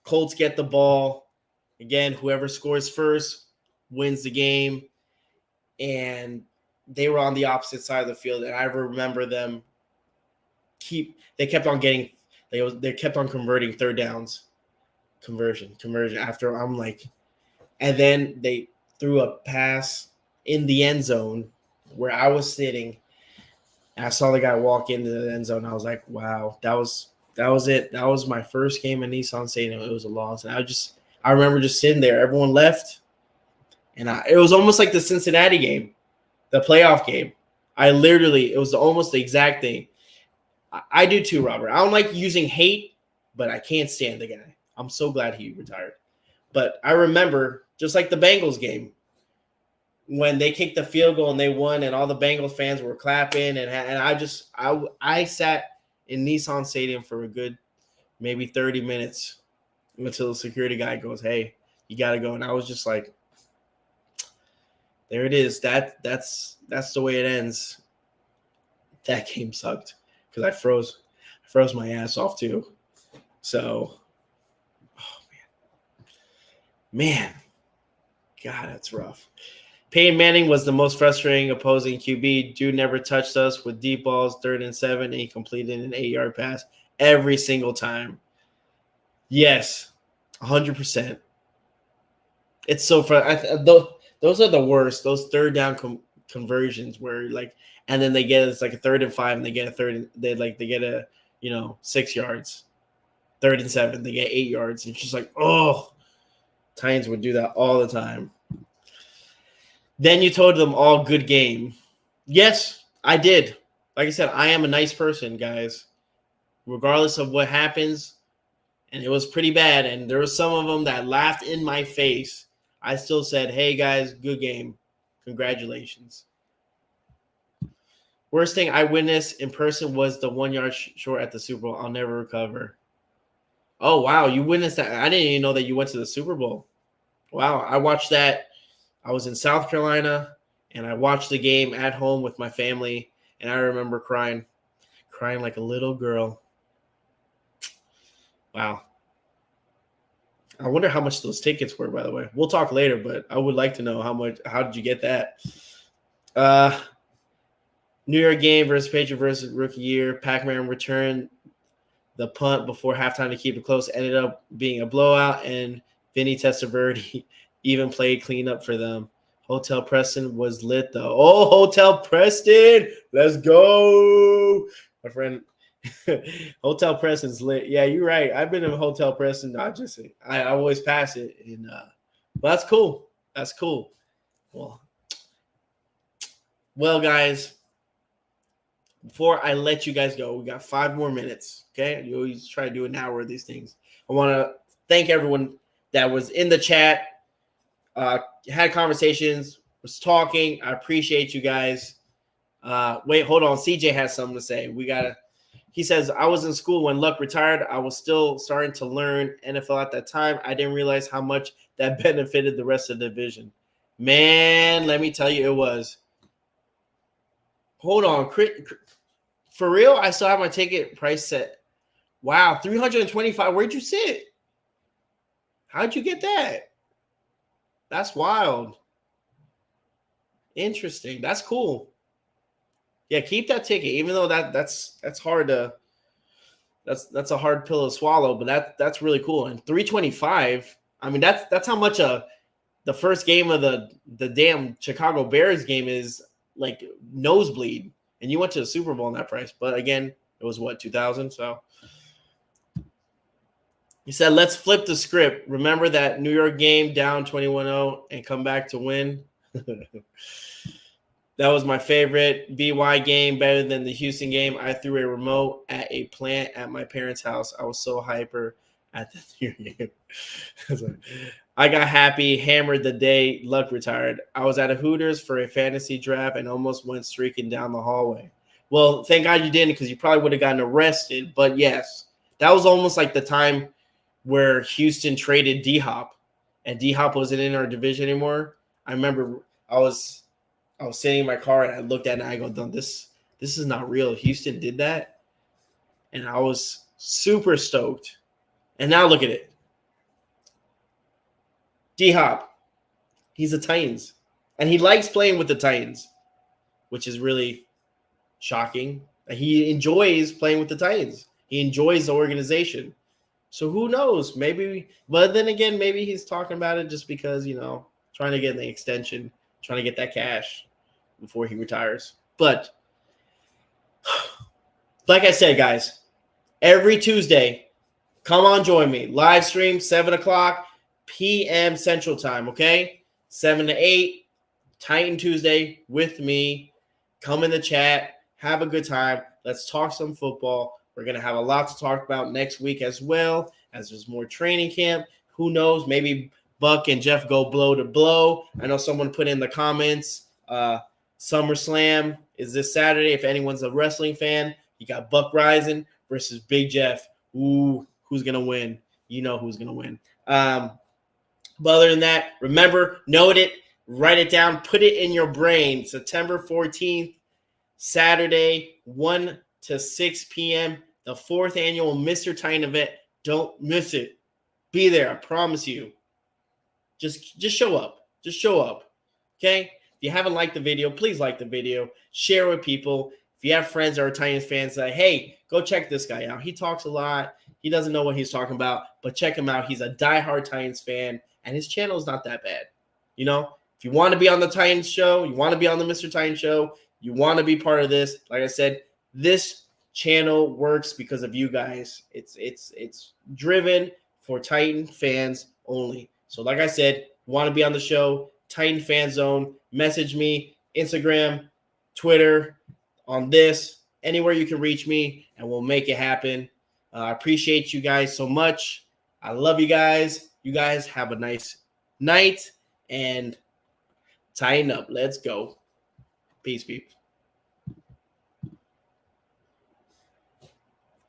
Colts get the ball. Again, whoever scores first wins the game. And they were on the opposite side of the field, and I remember them they kept on converting third downs. Conversion after I'm like, and then they threw a pass in the end zone where I was sitting. And I saw the guy walk into the end zone. I was like, wow, that was it. That was my first game in Nissan Stadium. It was a loss. And I remember just sitting there. Everyone left. And it was almost like the Cincinnati game, the playoff game. It was almost the exact thing. I do too, Robert. I don't like using hate, but I can't stand the guy. I'm so glad he retired. But I remember, just like the Bengals game, when they kicked the field goal and they won and all the Bengals fans were clapping, and I sat in Nissan Stadium for a good maybe 30 minutes until the security guy goes, hey, you got to go. And I was just like, there it is. That's the way it ends. That game sucked because I froze my ass off too. So, oh man, God, that's rough. Peyton Manning was the most frustrating opposing QB. Dude never touched us with deep balls, 3rd and 7, and he completed an 8-yard pass every single time. Yes, 100%. It's so fun. Those are the worst. Those third down conversions where and then they get it's like a 3rd and 5, and they get a 6 yards. 3rd and 7, they get 8 yards. It's just like, oh, Titans would do that all the time. Then you told them all good game. Yes, I did. Like I said, I am a nice person, guys. Regardless of what happens, and it was pretty bad, and there were some of them that laughed in my face. I still said, hey, guys, good game. Congratulations. Worst thing I witnessed in person was the 1 yard short at the Super Bowl. I'll never recover. Oh, wow, you witnessed that. I didn't even know that you went to the Super Bowl. Wow, I watched that. I was in South Carolina, and I watched the game at home with my family, and I remember crying like a little girl. Wow. I wonder how much those tickets were, by the way. We'll talk later, but I would like to know how did you get that? New York game versus Patriot versus rookie year. Pac-Man returned the punt before halftime to keep it close. Ended up being a blowout, and Vinny Testaverde even played cleanup for them. Hotel Preston was lit, though. Oh, Hotel Preston. Let's go. My friend, Hotel Preston's lit. Yeah, you're right. I've been in Hotel Preston. I always pass it. But that's cool. That's cool. Well, guys, before I let you guys go, we got 5 more minutes. Okay. You always try to do an hour of these things. I want to thank everyone that was in the chat, had conversations, was talking. I appreciate you guys. Wait, hold on. CJ has something to say. He says, I was in school when Luck retired. I was still starting to learn NFL at that time. I didn't realize how much that benefited the rest of the division. Man, let me tell you, it was. Hold on. For real? I still have my ticket price set. Wow, $325. Where'd you sit? How'd you get that? That's wild. Interesting. That's cool. Yeah, keep that ticket, even though that's hard to that's a hard pill to swallow, but that's really cool. And $325, I mean, that's how much the first game of the damn Chicago Bears game is, like, nosebleed. And you went to the Super Bowl on that price. But again, it was what, 2000? So he said, let's flip the script. Remember that New York game down 21-0 and come back to win? That was my favorite BY game, better than the Houston game. I threw a remote at a plant at my parents' house. I was so hyper at the New York game. I got happy, hammered the day Luck retired. I was at a Hooters for a fantasy draft and almost went streaking down the hallway. Well, thank God you didn't, because you probably would have gotten arrested. But yes, that was almost like the time where Houston traded D-Hop, and D-Hop wasn't in our division anymore. I remember I was sitting in my car and I looked at it and I go, this is not real. Houston did that. And I was super stoked. And now look at it. D-Hop, he's a Titans. And he likes playing with the Titans, which is really shocking. He enjoys playing with the Titans. He enjoys the organization. So who knows? Maybe, but then again, maybe he's talking about it just because, trying to get the extension, trying to get that cash before he retires. But like I said, guys, every Tuesday, come on, join me. Live stream, 7 o'clock p.m. Central Time, okay? 7 to 8, Titan Tuesday with me. Come in the chat. Have a good time. Let's talk some football. We're going to have a lot to talk about next week as well, as there's more training camp. Who knows? Maybe Buck and Jeff go blow to blow. I know someone put in the comments, SummerSlam is this Saturday. If anyone's a wrestling fan, you got Buck Rising versus Big Jeff. Ooh, who's going to win? You know who's going to win. But other than that, remember, note it, write it down, put it in your brain. September 14th, Saturday, 1 to 6 p.m., the 4th annual Mr. Titan event. Don't miss it. Be there, I promise you. Just show up. Just show up, okay? If you haven't liked the video, please like the video. Share with people. If you have friends that are Titans fans, say, hey, go check this guy out. He talks a lot. He doesn't know what he's talking about, but check him out. He's a diehard Titans fan, and his channel is not that bad. If you want to be on the Titans show, you want to be on the Mr. Titan show, you want to be part of this, like I said, this channel works because of you guys. It's driven for Titan fans only. So like I said, you want to be on the show, Titan Fan Zone, message me, Instagram, Twitter, on this, anywhere you can reach me, and we'll make it happen. I appreciate you guys so much. I love you guys. You guys have a nice night, and tighten up. Let's go. Peace, peeps.